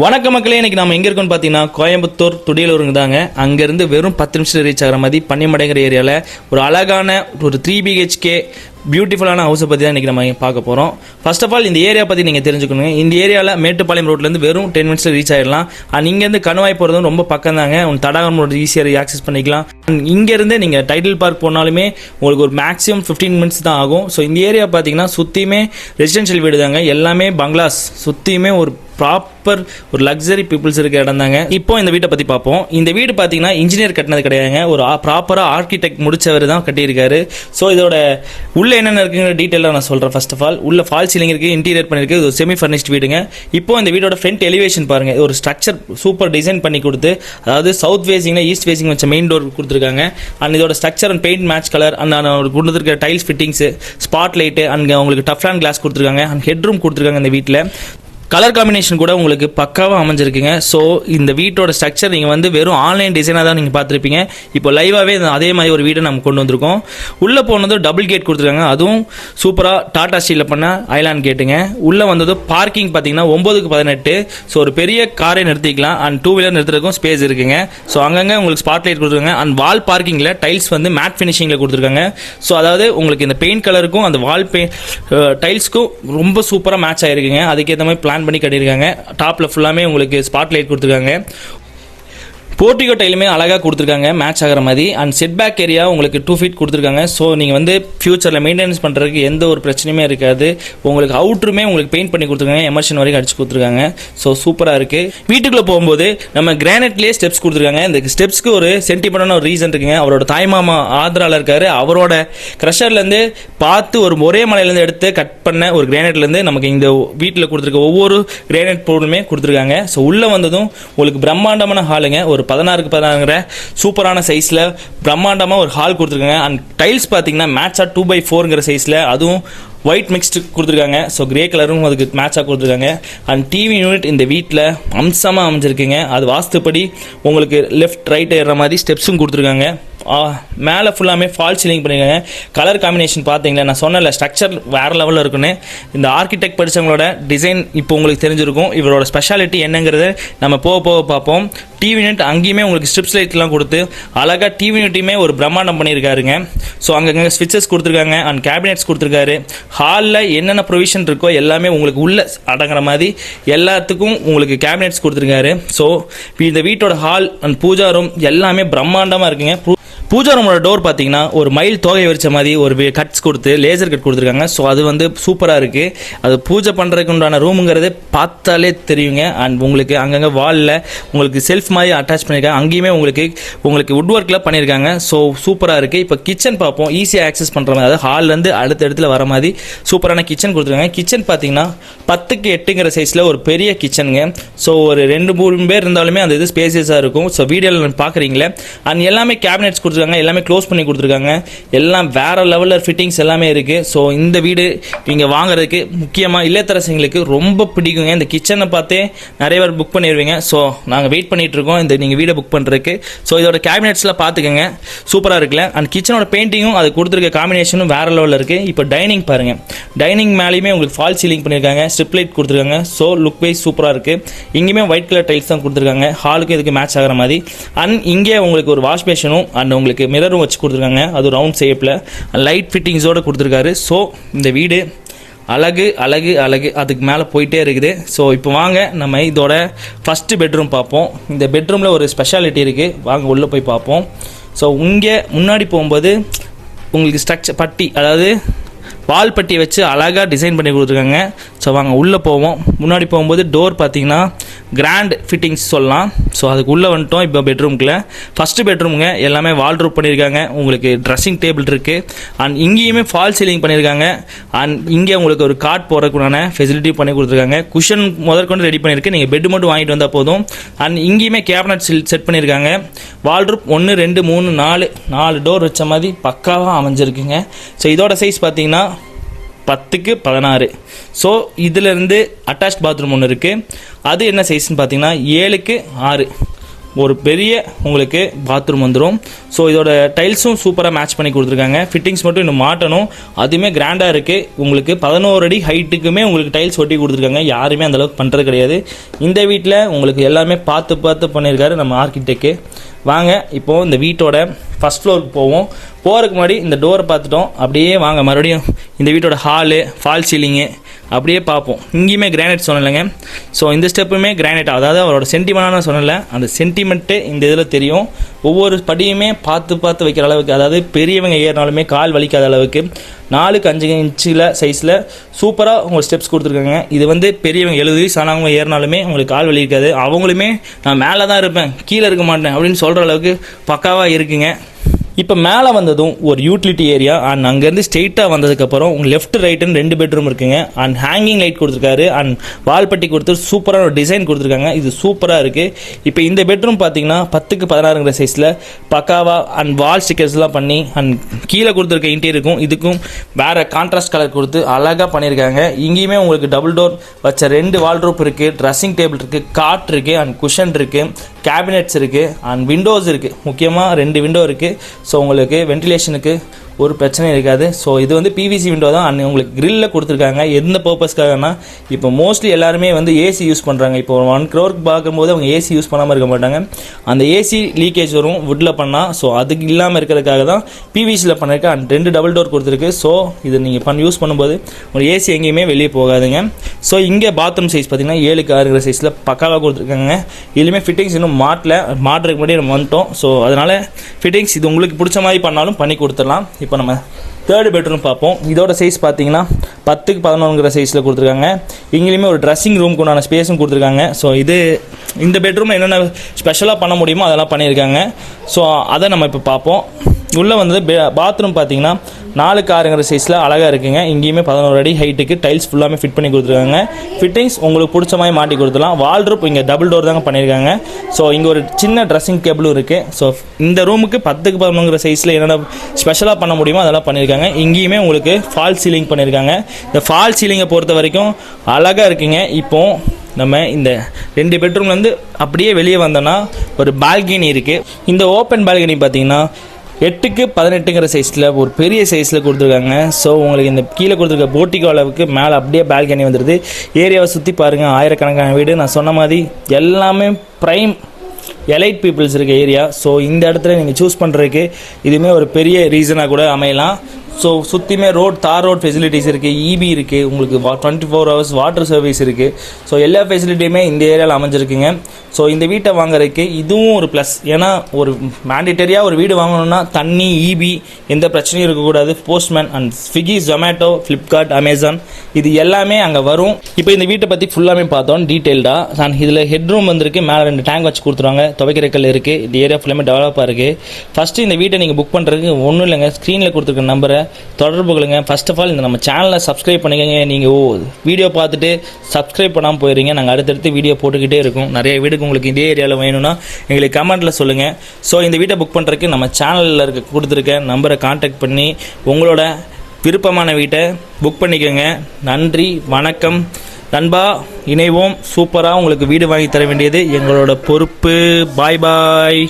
வணக்க மக்களே, இன்னைக்கு நம்ம எங்கே இருக்கோம்னு பார்த்தீங்கன்னா கோயம்புத்தூர் துடியலூருங்க தாங்க. அங்கேருந்து வெறும் 10 நிமிஷத்தில் ரீச் ஆகிற மாதிரி பன்னிமடைங்கிற ஏரியாவில் ஒரு அழகான ஒரு 3 BHK பியூட்டிஃபுல்லான ஹவுஸை பற்றி தான் இன்றைக்கி நம்ம பார்க்க போகிறோம். ஃபர்ஸ்ட் ஆஃப் ஆல் இந்த ஏரியா பற்றி நீங்கள் தெரிஞ்சுக்கணுங்க. இந்த ஏரியாவில் மேட்டுப்பாளையம் ரோட்லேருந்து வெறும் 10 மினிட்ஸில் ரீச் ஆகிடலாம். அண்ட் இங்கேருந்து கணுவாய் போகிறதும் ரொம்ப பக்கம் தாங்க. உங்கள் தடாகம் ரோடு ஈஸியாக ஆக்சஸ் பண்ணிக்கலாம். அண்ட் இங்கேருந்து நீங்கள் டைட்டில் பார்க் போனாலுமே உங்களுக்கு ஒரு மேக்ஸிமம் 15 மினிட்ஸ் தான் ஆகும். ஸோ இந்த ஏரியா பார்த்தீங்கன்னா சுற்றியுமே ரெசிடென்ஷியல் வீடு தாங்க. எல்லாமே பங்களாஸ், சுற்றியுமே ஒரு ப்ராப்பர் ஒரு லக்ஸரி பீப்புள்ஸ் இருக்க இடம் தாங்க. இப்போ இந்த வீட்டை பற்றி பார்ப்போம். இந்த வீடு பார்த்தீங்கன்னா இன்ஜினியர் கட்டினது கிடையாதுங்க. ஒரு ப்ராப்பராக ஆர்கிடெக்ட் முடிச்சவர் தான் கட்டியிருக்காரு. ஸோ இதோட உள்ள என்னென்ன இருக்குங்கிற டீட்டெயிலாக நான் சொல்கிறேன். ஃபர்ஸ்ட் ஆஃப் ஆல் உள்ள ஃபால் சீலிங் இருக்குது, இன்டீரியர் பண்ணியிருக்கு. இது ஒரு செமி ஃபர்னிஷ்ட் வீடுங்க. இப்போ இந்த வீடோட ஃப்ரண்ட் எலிவேஷன் பாருங்கள். ஒரு ஸ்ட்ரக்சர் சூப்பர் டிசைன் பண்ணி கொடுத்து, அதாவது சவுத் ஃபேசிங்கில் ஈஸ்ட் ஃபேசிங் வச்ச மெயின் டோர் கொடுத்துருக்காங்க. அண்ட் இதோட structure and paint match colour and கொடுத்துருக்க tiles fittings, spot light and உங்களுக்கு டஃப்லான் கிளாஸ் கொடுத்துருக்காங்க. அண்ட் ஹெட் ரூம் கொடுத்துருக்காங்க. இந்த வீட்டில் கலர் காம்பினேஷன் கூட உங்களுக்கு பக்காவாக அமைஞ்சிருக்குங்க. ஸோ இந்த வீட்டோட ஸ்ட்ரக்சர் நீங்கள் வெறும் ஆன்லைன் டிசைனாக தான் நீங்கள் பார்த்துருப்பீங்க. இப்போ லைவாகவே அதே மாதிரி ஒரு வீடை நம்ம கொண்டு வந்திருக்கோம். உள்ளே போனதும் டபுள் கேட் கொடுத்துருக்காங்க. அதுவும் சூப்பராக டாடா ஸ்டீலில் பண்ண ஐலாண்ட் கேட்டுங்க. உள்ளே வந்ததும் பார்க்கிங் பார்த்தீங்கன்னா 9:18. ஸோ ஒரு பெரிய காரை நிறுத்திக்கலாம். அண்ட் 2 வீலர் நிறுத்துறதுக்கும் ஸ்பேஸ் இருக்குங்க. ஸோ அங்கங்கே உங்களுக்கு ஸ்பாட் லைட் கொடுத்துருக்காங்க. அண்ட் வால் பார்க்கிங்கில் டைல்ஸ் மேட் ஃபினிஷிங்கில் கொடுத்துருக்காங்க. ஸோ அதாவது உங்களுக்கு இந்த பெயிண்ட் கலருக்கும் அந்த வால் டைல்ஸ்க்கும் ரொம்ப சூப்பராக மேட்ச் ஆகிருக்குங்க. அதுக்கேற்ற மாதிரி பிளான் பண்ணி கட்டியிருக்காங்க. டாப்ல ஃபுல்லாமே உங்களுக்கு ஸ்பாட் லைட் கொடுத்துருக்காங்க. போர்ட்டிகோ டைலுமே அழகாக கொடுத்துருக்காங்க மேட்ச் ஆகிற மாதிரி. அண்ட் செட் பேக் ஏரியா உங்களுக்கு 2 ஃபீட் கொடுத்துருக்காங்க. ஸோ நீங்கள் ஃபியூச்சரில் மெயின்டெனன்ஸ் பண்ணுறதுக்கு எந்த ஒரு பிரச்சனையுமே இருக்காது. உங்களுக்கு அவுட்ருமே உங்களுக்கு பெயிண்ட் பண்ணி கொடுத்துருக்காங்க. எமர்ஷன் வரைக்கும் அடிச்சு கொடுத்துருக்காங்க. ஸோ சூப்பராக இருக்குது. வீட்டுக்குள்ளே போகும்போது நம்ம கிரானைட்லேயே ஸ்டெப்ஸ் கொடுத்துருக்காங்க. இந்த ஸ்டெப்ஸ்க்கு ஒரு சென்டிமெண்டான ஒரு ரீசன் இருக்குங்க. அவரோட தாய்மாமா ஆந்திராவில் இருக்காரு. அவரோட க்ரஷர்லேருந்து பார்த்து ஒரே மலையிலேருந்து எடுத்து கட் பண்ண ஒரு கிரானைட்லேருந்து நமக்கு இந்த வீட்டில் கொடுத்துருக்க ஒவ்வொரு கிரானைட் பொருளுமே கொடுத்துருக்காங்க. ஸோ உள்ளே வந்ததும் உங்களுக்கு பிரம்மாண்டமான ஹாலுங்க. ஒரு 16x16 சூப்பரான சைஸில் பிரம்மாண்டமாக ஒரு ஹால் கொடுத்துருக்காங்க. அண்ட் டைல்ஸ் பார்த்தீங்கன்னா மேட்சாக 2x4 சைஸில், அதுவும் ஒயிட் மிக்ஸ்டு கொடுத்துருக்காங்க. ஸோ கிரே கலரும் அதுக்கு மேட்சாக கொடுத்துருக்காங்க. அண்ட் டிவி யூனிட் இந்த வீட்டில் அம்சமாக அமைஞ்சிருக்குங்க. அது வாஸ்துப்படி உங்களுக்கு லெஃப்ட் ரைட் ஏறுற மாதிரி ஸ்டெப்ஸும் கொடுத்துருக்காங்க. மேலே ஃபுல்லாமே ஃபால் சீலிங் பண்ணியிருக்காங்க. கலர் காம்பினேஷன் பார்த்தீங்களா, நான் சொன்னல ஸ்ட்ரக்சர் வேறு லெவலில் இருக்குன்னு. இந்த ஆர்கிடெக்ட் படித்தவங்களோட டிசைன் இப்போ உங்களுக்கு தெரிஞ்சிருக்கும். இவரோட ஸ்பெஷாலிட்டி என்னங்கிறத நம்ம போக போக பார்ப்போம். டிவி யூனிட் அங்கேயுமே உங்களுக்கு ஸ்ட்ரிப்ஸ் லைட்லாம் கொடுத்து அழகாக டிவி யூனிட்டையுமே ஒரு பிரம்மாண்டம் பண்ணியிருக்காருங்க. ஸோ அங்கங்கே ஸ்விட்சஸ் கொடுத்துருக்காங்க. அண்ட் கேபினெட்ஸ் கொடுத்துருக்காரு. ஹாலில் என்னென்ன ப்ரொவிஷன் இருக்கோ எல்லாமே உங்களுக்கு உள்ள அடங்குற மாதிரி எல்லாத்துக்கும் உங்களுக்கு கேபினெட்ஸ் கொடுத்துருக்காரு. ஸோ இந்த வீட்டோட ஹால் அண்ட் பூஜா ரூம் எல்லாமே பிரம்மாண்டமாக இருக்குங்க. பூஜா ரூமோட டோர் பார்த்தீங்கன்னா ஒரு மயில் தோகை வரிச்ச மாதிரி ஒரு கட்ஸ் கொடுத்து லேசர் கட் கொடுத்துருக்காங்க. ஸோ அது சூப்பராக இருக்குது. அது பூஜை பண்ணுறதுக்கு உண்டான ரூமுங்கிறது பார்த்தாலே தெரியுங்க. அண்ட் உங்களுக்கு அங்கங்கே வாலில் உங்களுக்கு செல்ஃப் மாதிரி அட்டாச் பண்ணியிருக்காங்க. அங்கேயுமே உங்களுக்கு வுட் ஒர்க்கில் பண்ணியிருக்காங்க. ஸோ சூப்பராக இருக்குது. இப்போ கிச்சன் பார்ப்போம். ஈஸியாக ஆக்சஸ் பண்ணுற மாதிரி, அதாவது ஹால்லேருந்து அடுத்த இடத்துல வர மாதிரி சூப்பரான கிச்சன் கொடுத்துருக்காங்க. கிச்சன் பார்த்தீங்கன்னா 10x8 சைஸில் ஒரு பெரிய கிச்சனுங்க. ஸோ ஒரு 2-3 பேர் இருந்தாலுமே அந்த இது ஸ்பேசியஸாக இருக்கும். ஸோ வீடியோவில் பார்க்குறீங்களே. அண்ட் எல்லாமே கேபினெட்ஸ் கொடுத்துருக்காங்க. எல்லாமே க்ளோஸ் பண்ணி கொடுத்துருக்காங்க. எல்லாம் வேற லெவலில் ஃபிட்டிங்ஸ் எல்லாமே இருக்குது. ஸோ இந்த வீடு நீங்கள் வாங்குறதுக்கு முக்கியமாக இல்லத்தரசிங்களுக்கு ரொம்ப பிடிக்குங்க. இந்த கிச்சனை பார்த்தே நிறைய பேர் புக் பண்ணிடுவீங்க. ஸோ நாங்கள் வெயிட் பண்ணிட்டு இருக்கோம் இந்த நீங்கள் வீடை புக் பண்ணுறதுக்கு. ஸோ இதோட கேபினெட்ஸ்லாம் பார்த்துக்கோங்க, சூப்பராக இருக்குல்ல. அண்ட் கிச்சனோட பெயிண்டிங்கும் அது கொடுத்துருக்க காம்பினேஷனும் வேற லெவலில் இருக்குது. இப்போ டைனிங் பாருங்கள். டைனிங் மேலேயுமே உங்களுக்கு ஃபால் சீலிங் பண்ணியிருக்காங்க. ஸ்ட்ரிப் லைட் கொடுத்துருக்காங்க. ஸோ லுக் வைஸ் சூப்பராக இருக்குது. இங்கேயுமே ஒயிட் கலர் டைல்ஸ் தான் கொடுத்துருக்காங்க. ஹாலுக்கு இதுக்கு மேட்ச் ஆகிற மாதிரி. அண்ட் இங்கே உங்களுக்கு ஒரு வாஷ் பேஷனும் அண்ட் உங்களுக்கு மிரரும் வச்சு கொடுத்துருக்காங்க. அது ரவுண்ட் ஷேப்பில் லைட் ஃபிட்டிங்ஸோடு கொடுத்துருக்காரு. ஸோ இந்த வீடு அழகு அழகு அழகு அதுக்கு மேலே போயிட்டே இருக்குது. ஸோ இப்போ வாங்க நம்ம இதோட ஃபஸ்ட்டு பெட்ரூம் பார்ப்போம். இந்த பெட்ரூமில் ஒரு ஸ்பெஷாலிட்டி இருக்குது. வாங்க உள்ளே போய் பார்ப்போம். ஸோ இங்கே முன்னாடி போகும்போது உங்களுக்கு ஸ்ட்ரக்சர் பட்டி, அதாவது வால் பட்டி வச்சு அழகாக டிசைன் பண்ணி கொடுத்துருக்காங்க. ஸோ வாங்க உள்ளே போவோம். முன்னாடி போகும்போது டோர் பார்த்தீங்கன்னா கிராண்ட் ஃபிட்டிங்ஸ் சொல்லலாம். ஸோ அதுக்கு உள்ளே வந்துட்டோம். இப்போ பெட்ரூம்குள்ளே ஃபஸ்ட்டு பெட்ரூமுங்க. எல்லாமே வால்ட்ரூப் பண்ணியிருக்காங்க. உங்களுக்கு ட்ரெஸ்ஸிங் டேபிள் இருக்குது. அண்ட் இங்கேயுமே ஃபால் சீலிங் பண்ணியிருக்காங்க. அண்ட் இங்கே உங்களுக்கு ஒரு காட் போகிறதுக்குண்டான ஃபெசிலிட்டி பண்ணி கொடுத்துருக்காங்க. குஷன் முதற்கொண்டு ரெடி பண்ணியிருக்கு. நீங்கள் பெட் மட்டும் வாங்கிட்டு வந்தால் போதும். அண்ட் இங்கேயுமே கேபினட் செட் பண்ணியிருக்காங்க. வால்ட்ரூப் 1 2 3 4 டோர் வச்ச மாதிரி பக்காவாக அமைஞ்சிருக்குங்க. ஸோ இதோட சைஸ் பார்த்தீங்கன்னா 10x16. ஸோ இதிலிருந்து அட்டாச் பாத்ரூம் ஒன்று இருக்குது. அது என்ன சைஸ்ன்னு பார்த்தீங்கன்னா 7x6. ஒரு பெரிய உங்களுக்கு பாத்ரூம் வந்துடும். ஸோ இதோட டைல்ஸும் சூப்பராக மேட்ச் பண்ணி கொடுத்துருக்காங்க. ஃபிட்டிங்ஸ் மட்டும் இன்னும் மாட்டணும், அதுவுமே கிராண்டாக இருக்குது. உங்களுக்கு 11 அடி ஹைட்டுக்குமே உங்களுக்கு டைல்ஸ் ஒட்டி கொடுத்துருக்காங்க. யாருமே அந்தளவுக்கு பண்ணுறது கிடையாது. இந்த வீட்டில் உங்களுக்கு எல்லாமே பார்த்து பண்ணியிருக்காரு நம்ம ஆர்கிடெக்ட். வாங்க இப்போது இந்த வீட்டோட ஃபஸ்ட் ஃப்ளோருக்கு போகிறதுக்கு முன்னாடி இந்த டோரை பார்த்துட்டோம். அப்படியே வாங்க மறுபடியும் இந்த வீட்டோட ஹாலு, ஃபால் சீலிங்கு அப்படியே பார்ப்போம். இங்கேயுமே கிரானைட் சொன்னலைங்க. ஸோ இந்த ஸ்டெப்புமே கிரானைட், அதாவது அவரோட சென்டிமெண்டான சொன்னல, அந்த சென்டிமெண்ட்டு இந்த இதில் தெரியும். ஒவ்வொரு படியுமே பார்த்து வைக்கிற அளவுக்கு, அதாவது பெரியவங்க ஏறினாலுமே கால் வலிக்காத அளவுக்கு 4-5 இன்ச்சில் சைஸில் சூப்பராக உங்களுக்கு ஸ்டெப்ஸ் கொடுத்துருக்காங்க. இது வந்து பெரியவங்க 70 வயசு ஆனவங்க ஏறினாலுமே உங்களுக்கு கால் வலி இருக்காது. அவங்களுமே நான் மேலே தான் இருப்பேன், கீழே இருக்க மாட்டேன் அப்படின்னு சொல்கிற அளவுக்கு பக்காவாக இருக்குங்க. இப்போ மேலே வந்ததும் ஒரு யூட்டிலிட்டி ஏரியா, அண்ட் அங்கேருந்து ஸ்ட்ரெயிட்டாக வந்ததுக்கப்புறம் உங்கள் லெஃப்ட் ரைட்டுன்னு 2 பெட்ரூம் இருக்குங்க. அண்ட் ஹேங்கிங் லைட் கொடுத்துருக்காரு, அண்ட் வால்பட்டி கொடுத்து சூப்பரான ஒரு டிசைன் கொடுத்துருக்காங்க. இது சூப்பராக இருக்குது. இப்போ இந்த பெட்ரூம் பார்த்தீங்கன்னா 10க்கு 16ங்கிற சைஸில் பக்காவாக அண்ட் வால் ஸ்டிக்கர்ஸ்லாம் பண்ணி அண்ட் கீழே கொடுத்துருக்க இன்டீரியருக்கும் இதுக்கும் வேறு கான்ட்ராஸ்ட் கலர் கொடுத்து அழகாக பண்ணியிருக்காங்க. இங்கேயுமே உங்களுக்கு டபுள் டோர் வச்ச 2 வால்ட்ரோப் இருக்குது, ட்ரெஸ்ஸிங் டேபிள் இருக்குது, காட் இருக்குது, அண்ட் குஷன் இருக்குது, கேபினெட்ஸ் இருக்குது, அண்ட் விண்டோஸ் இருக்குது. முக்கியமாக 2 விண்டோ இருக்குது. ஸோ உங்களுக்கு வென்டிலேஷனுக்கு ஒரு பிரச்சனையும் இருக்காது. ஸோ இது வந்து பிவிசி விண்டோ தான். அண்ட் உங்களுக்கு கிரில்ல கொடுத்துருக்காங்க. எந்த பர்பஸ்க்காகனா இப்போ மோஸ்ட்லி எல்லாருமே வந்து ஏசி யூஸ் பண்ணுறாங்க. இப்போ 1 crore பார்க்கும்போது அவங்க ஏசி யூஸ் பண்ணாமல் இருக்க மாட்டாங்க. அந்த ஏசி லீக்கேஜ் வரும் வுட்டில் பண்ணால். ஸோ அதுக்கு இல்லாமல் இருக்கிறதுக்காக தான் பிவிசியில் பண்ணிருக்கு. அண்ட் 2 டபுள் டோர் கொடுத்துருக்கு. ஸோ இது நீங்கள் யூஸ் பண்ணும்போது உங்களுக்கு ஏசி எங்கேயுமே வெளியே போகாதுங்க. ஸோ இங்கே பாத்ரூம் சைஸ் பார்த்தீங்கன்னா 7க்கு 6 சைஸில் பக்காவாக கொடுத்துருக்காங்க. இதுலேயுமே ஃபிட்டிங்ஸ் இன்னும் மாட்டுறதுக்கு முன்னாடி நம்ம வந்துட்டோம். ஸோ அதனால் ஃபிட்டிங்ஸ் இது உங்களுக்கு பிடிச்ச மாதிரி பண்ணாலும் பண்ணி கொடுத்துடலாம். இப்போ நம்ம தேர்டு பெட்ரூம் பார்ப்போம். இதோட சைஸ் பார்த்தீங்கன்னா 10க்கு 11ங்கிற சைஸில் கொடுத்துருக்காங்க. இங்கேயுமே ஒரு ட்ரெஸ்ஸிங் ரூமுக்கு உண்டான ஸ்பேஸும் கொடுத்துருக்காங்க. ஸோ இந்த பெட்ரூமில் என்னென்ன ஸ்பெஷலாக பண்ண முடியுமோ அதெல்லாம் பண்ணியிருக்காங்க. ஸோ அதை நம்ம இப்போ பார்ப்போம். உள்ளே வந்து பாத்ரூம் பார்த்தீங்கன்னா 4க்கு 6ங்கிற சைஸில் அழகாக இருக்குங்க. இங்கேயுமே 11 அடி ஹைட்டுக்கு டைல்ஸ் ஃபுல்லாமே ஃபிட் பண்ணி கொடுத்துருக்காங்க. ஃபிட்டிங்ஸ் உங்களுக்கு பிடிச்ச மாதிரி மாட்டி கொடுத்துலாம். வால்ட்ரோப் இங்கே டபுள் டோர் தாங்க பண்ணியிருக்காங்க. ஸோ இங்கே ஒரு சின்ன ட்ரெஸ்ஸிங் டேபிளும் இருக்குது. ஸோ இந்த ரூமுக்கு 10க்கு 11ங்கிற சைஸில் என்னென்ன ஸ்பெஷலாக பண்ண முடியுமோ அதெல்லாம் பண்ணியிருக்காங்க. இங்கேயுமே உங்களுக்கு ஃபால் சீலிங் பண்ணியிருக்காங்க. இந்த ஃபால் சீலிங்கை பொறுத்த வரைக்கும் அழகாக இருக்குங்க. இப்போது நம்ம இந்த 2 பெட்ரூம்லேருந்து அப்படியே வெளியே வந்தோன்னா ஒரு பால்கனி இருக்குது. இந்த ஓப்பன் பால்கனி பார்த்தீங்கன்னா 8க்கு 18ங்கிற சைஸில் ஒரு பெரிய சைஸில் கொடுத்துருக்காங்க. ஸோ உங்களுக்கு இந்த கீழே கொடுத்துருக்க போட்டிக்கோ அளவுக்கு மேலே அப்படியே பால்கனி வந்துடுது. ஏரியாவை சுற்றி பாருங்கள், ஆயிரக்கணக்கான வீடு. நான் சொன்ன மாதிரி எல்லாமே ப்ரைம் எலைட் பீப்புள்ஸ் இருக்க ஏரியா. ஸோ இந்த இடத்துல நீங்கள் சூஸ் பண்ணுறதுக்கு இதுவுமே ஒரு பெரிய ரீசனாக கூட அமையலாம். ஸோ சுற்றியுமே தார் ரோட் ஃபெசிலிட்டிஸ் இருக்குது, இபி இருக்குது, உங்களுக்கு 24 hours வாட்டர் சர்வீஸ் இருக்குது. ஸோ எல்லா ஃபெசிலிட்டியுமே இந்த ஏரியாவில் அமைஞ்சிருக்குங்க. ஸோ இந்த வீட்டை வாங்குறதுக்கு இதுவும் ஒரு ப்ளஸ். ஏன்னா ஒரு மேண்டிட்டரியாக ஒரு வீடு வாங்கணும்னா தண்ணி, இபி எந்த பிரச்சனையும் இருக்கக்கூடாது. Postman and Swiggy, Zomato, Flipkart, Amazon இது எல்லாமே அங்கே வரும். இப்போ இந்த வீட்டை பற்றி ஃபுல்லாமே பார்த்தோம் டீட்டெயில்டாக. நான் இதில் ஹெட்ரூம் வந்திருக்கு, மேலே 2 டேங்க் வச்சு கொடுத்துருவாங்க, துவைக்கிறக்கல் இருக்குது. இந்த ஏரியா ஃபுல்லாமே டெவலப்பாக இருக்குது. ஃபஸ்ட்டு இந்த வீட்டை நீங்கள் புக் பண்ணுறதுக்கு ஒன்றும் இல்லைங்க, ஸ்க்ரீனில் கொடுத்துருக்க நம்பரை தொடர்பு கொள்ளுங்க. ஃபர்ஸ்ட் ஆஃப் ஆல் இந்த நம்ம சேனலை சப்ஸ்கிரைப் பண்ணிக்கங்க. நீங்கள் வீடியோ பார்த்துட்டு சப்ஸ்கிரைப் பண்ணாமல் போயிடுறீங்க. நாங்கள் அடுத்தடுத்து வீடியோ போட்டுக்கிட்டே இருக்கோம். நிறைய வீடுக்கு உங்களுக்கு இதே ஏரியாவில் வேணும்னா எங்களுக்கு கமெண்ட்டில் சொல்லுங்கள். ஸோ இந்த வீட்டை புக் பண்ணுறதுக்கு நம்ம சேனலில் கொடுத்துருக்க நம்பரை கான்டாக்ட் பண்ணி உங்களோட விருப்பமான வீட்டை புக் பண்ணிக்கோங்க. நன்றி, வணக்கம் நண்பா. இணைவோம். சூப்பராக உங்களுக்கு வீடு வாங்கி தர வேண்டியது எங்களோட பொறுப்பு. பாய் பாய்.